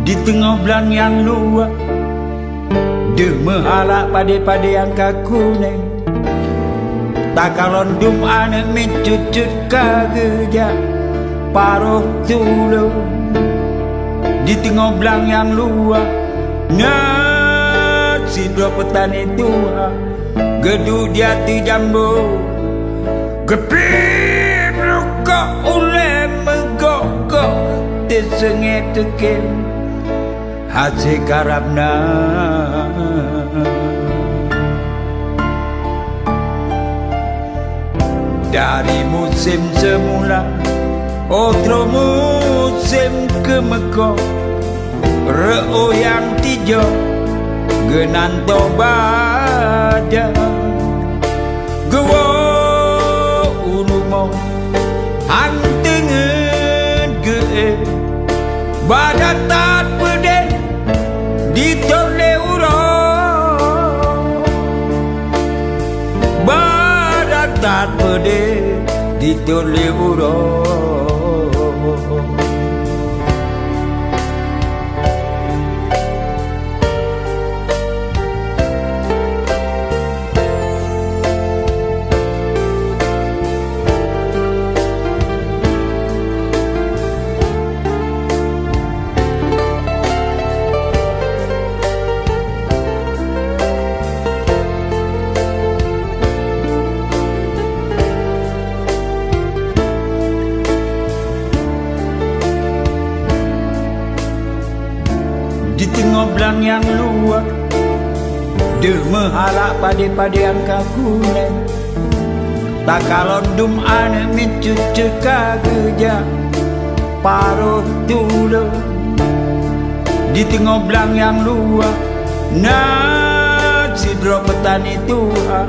di tengah belang yang luar, dia menghalak pada yang kaku neng. Tak kalondum anak mencucut kageja paruh tulu di tengah belang yang luar. Nah, si dua petani tua gedung di hati jambu gepip luka oleh menggok-gok tersengit tekin hasil karabna. Dari musim semula otro musim kemeko reo yang tijo genanto baja gewo unumo hantengen ge badatat pede ditole uro badatat pede ditole uro. Di tengah belang yang luar, dia menghalak pada yang kaku neng. Tak kalondum anak mencucu kageja paruh tulu di tengah belang yang luar. Nah, si dua petani tua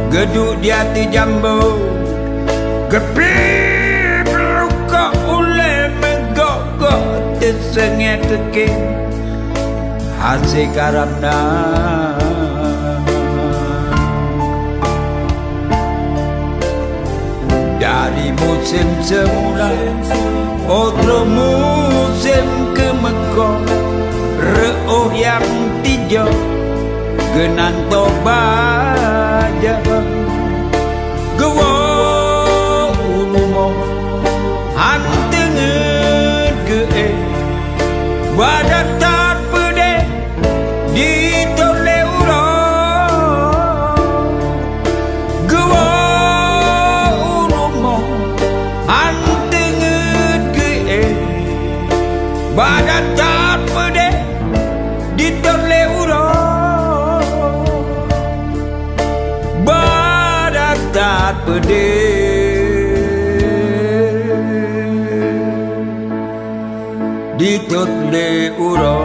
geduk di hati jambu gepip luka oleh menggok-gok tersengit tekin hasil karabna. Dari musim semula otro musim kemeko reo yang tijo genanto baja gewo ulumo hantengen ge badatat pede ditole uro gewo urumo hantengen ge badatat pede ditole uro badatat pede ditole uro.